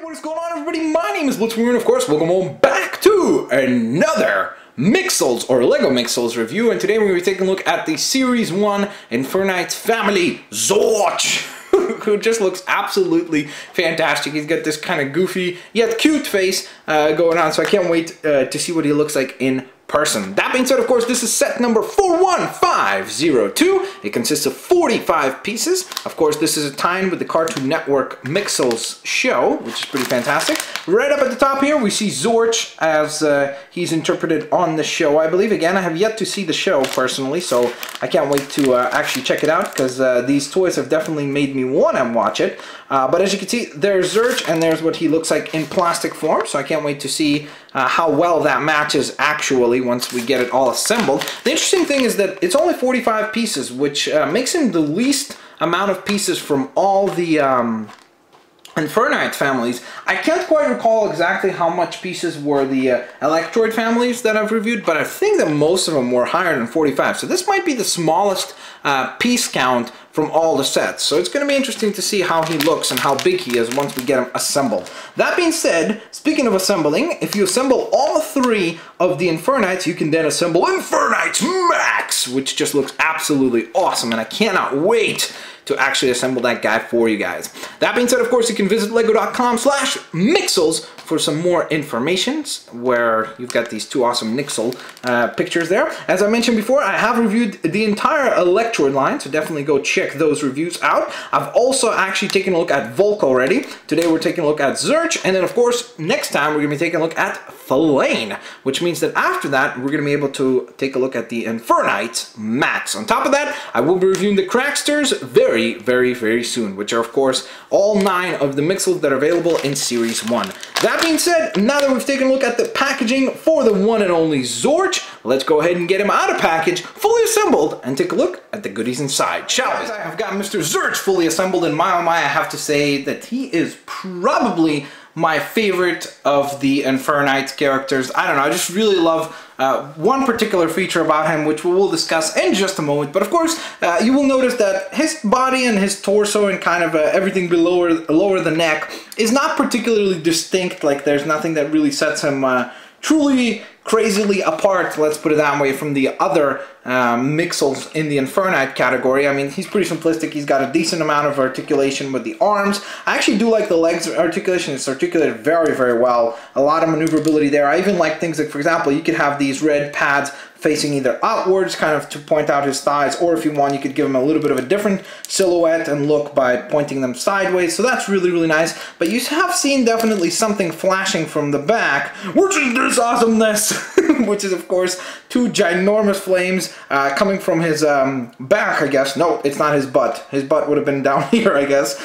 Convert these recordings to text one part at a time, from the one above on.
What is going on, everybody? My name is Blitzwinger, and of course, welcome on back to another Mixels or Lego Mixels review. And today we're going to be taking a look at the Series 1 Infernites family, Zorch, who just looks absolutely fantastic. He's got this kind of goofy yet cute face going on, so I can't wait to see what he looks like in person. That being said, of course, this is set number 41502. It consists of 45 pieces. Of course, this is a tie-in with the Cartoon Network Mixels show, which is pretty fantastic. Right up at the top here, we see Zorch as he's interpreted on the show, I believe. Again, I have yet to see the show personally, so I can't wait to actually check it out, because these toys have definitely made me want to watch it. But as you can see, there's Zorch, and there's what he looks like in plastic form, so I can't wait to see how well that matches actually once we get it all assembled. The interesting thing is that it's only 45 pieces, which makes him the least amount of pieces from all the Infernites families. I can't quite recall exactly how much pieces were the Electroid families that I've reviewed, but I think that most of them were higher than 45. So this might be the smallest piece count from all the sets. So it's going to be interesting to see how he looks and how big he is once we get him assembled. That being said, speaking of assembling, if you assemble all three of the Infernites, you can then assemble Infernites Max, which just looks absolutely awesome, and I cannot wait to actually assemble that guy for you guys. That being said, of course, you can visit lego.com/mixels for some more information, where you've got these two awesome Mixel pictures there. As I mentioned before, I have reviewed the entire Electroid line, so definitely go check those reviews out. I've also actually taken a look at Volk already. Today we're taking a look at Zorch, and then of course, next time we're going to be taking a look at Flame, which means that after that, we're going to be able to take a look at the Infernites Max. On top of that, I will be reviewing the Cracksters very soon, which are of course all 9 of the Mixels that are available in Series 1. That being said, now that we've taken a look at the packaging for the one and only Zorch, let's go ahead and get him out of package, fully assembled, and take a look at the goodies inside, shall we? I've got Mr. Zorch fully assembled, and my oh my, I have to say that he is probably my favorite of the Infernites characters. I don't know, I just really love one particular feature about him, which we will discuss in just a moment. But of course, you will notice that his body and his torso and kind of everything below lower the neck is not particularly distinct. Like, there's nothing that really sets him truly crazily apart, let's put it that way, from the other Mixels in the Infernite category. I mean, he's pretty simplistic. He's got a decent amount of articulation with the arms. I actually do like the legs articulation. It's articulated very well. A lot of maneuverability there. I even like things like, for example, you could have these red pads facing either outwards, kind of to point out his thighs, or if you want, you could give him a little bit of a different silhouette and look by pointing them sideways. So that's really nice. But you have seen definitely something flashing from the back, which is this awesomeness, which is of course 2 ginormous flames coming from his back, I guess. No, it's not his butt. His butt would have been down here, I guess,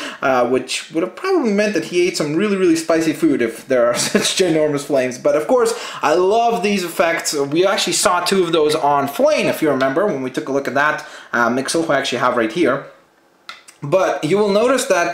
which would have probably meant that he ate some really spicy food if there are such ginormous flames. But of course, I love these effects. We actually saw 2 of those on Flame, if you remember, when we took a look at that Mixel, who I actually have right here. But you will notice that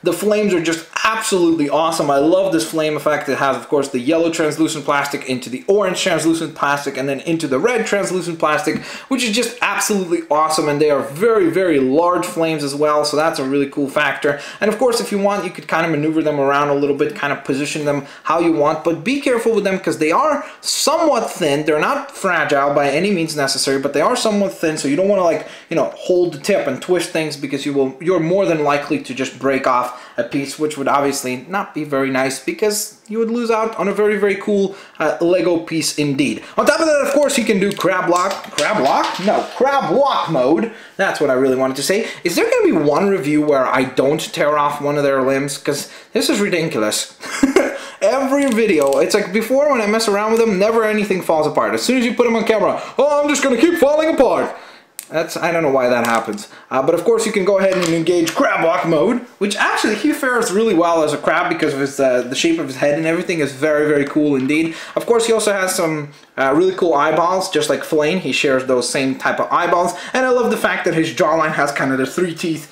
the flames are just absolutely awesome. I love this flame effect. It has, of course, the yellow translucent plastic into the orange translucent plastic and then into the red translucent plastic, which is just absolutely awesome. And they are very large flames as well, so that's a really cool factor. And of course, if you want, you could kind of maneuver them around a little bit, kind of position them how you want, but be careful with them because they are somewhat thin. They're not fragile by any means necessary, but they are somewhat thin, so you don't want to, like, you know, hold the tip and twist things, because you're more than likely to just break off a piece, which would obviously not be very nice, because you would lose out on a very cool Lego piece indeed. On top of that, of course, you can do crab walk mode. That's what I really wanted to say. Is there going to be one review where I don't tear off one of their limbs? Because this is ridiculous. Every video, it's like before when I mess around with them, never anything falls apart. As soon as you put them on camera, oh, I'm just going to keep falling apart. I don't know why that happens. But of course you can go ahead and engage crab walk mode, which actually he fares really well as a crab because of his the shape of his head and everything is very cool indeed. Of course he also has some really cool eyeballs, just like Flame. He shares those same type of eyeballs, and I love the fact that his jawline has kind of the 3 teeth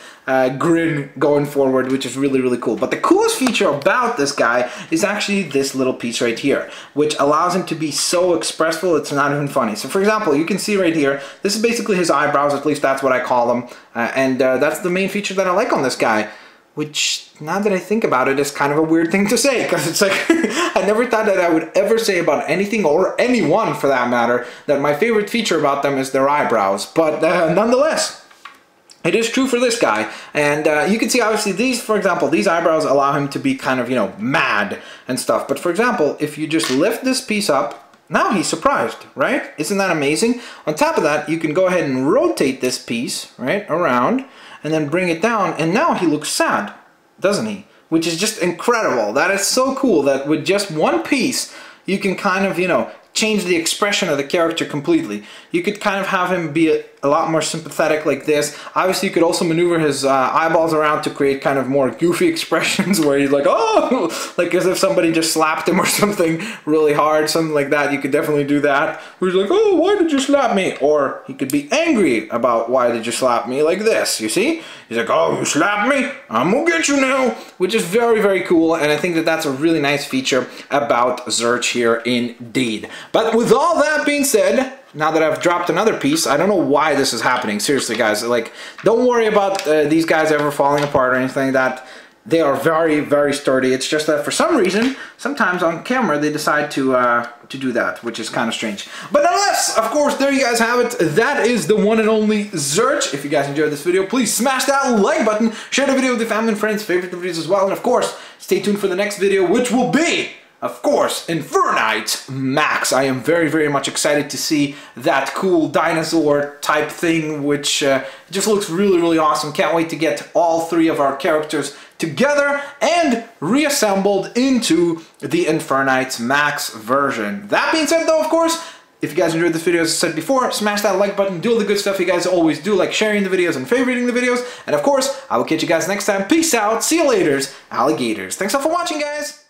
grin going forward, which is really cool. But the coolest feature about this guy is actually this little piece right here, which allows him to be so expressive it's not even funny. So for example, you can see right here, this is basically his eyebrows, at least that's what I call them, and that's the main feature that I like on this guy. which, now that I think about it, is kind of a weird thing to say, because it's like, I never thought that I would ever say about anything, or anyone for that matter, that my favorite feature about them is their eyebrows. But nonetheless, it is true for this guy. And you can see, obviously, these, for example, these eyebrows allow him to be kind of, you know, mad and stuff. But for example, if you just lift this piece up, now he's surprised, right? Isn't that amazing? On top of that, you can go ahead and rotate this piece, right, around, and then bring it down, and now he looks sad, doesn't he? Which is just incredible. That is so cool that with just one piece, you can kind of, you know, change the expression of the character completely. You could kind of have him be a lot more sympathetic like this. Obviously, you could also maneuver his eyeballs around to create kind of more goofy expressions where he's like, oh, like as if somebody just slapped him or something really hard, something like that. You could definitely do that. Where he's like, oh, why did you slap me? Or he could be angry about why did you slap me, like this, you see? He's like, oh, you slapped me? I'm gonna get you now. Which is very, very cool, and I think that that's a really nice feature about Zorch here indeed. But with all that being said, now that I've dropped another piece, I don't know why this is happening. Seriously, guys, like, don't worry about these guys ever falling apart or anything like that. They are very, very sturdy. It's just that for some reason, sometimes on camera, they decide to do that, which is kind of strange. But nonetheless, of course, there you guys have it. That is the one and only Zorch. If you guys enjoyed this video, please smash that like button, share the video with your family and friends, favorite the videos as well, and of course, stay tuned for the next video, which will be, of course, Infernites Max. I am very, very much excited to see that cool dinosaur type thing, which just looks really, really awesome. Can't wait to get all three of our characters together and reassembled into the Infernites Max version. That being said, though, of course, if you guys enjoyed this video, as I said before, smash that like button, do all the good stuff you guys always do, like sharing the videos and favoriting the videos. And of course, I will catch you guys next time. Peace out. See you later, alligators. Thanks all for watching, guys.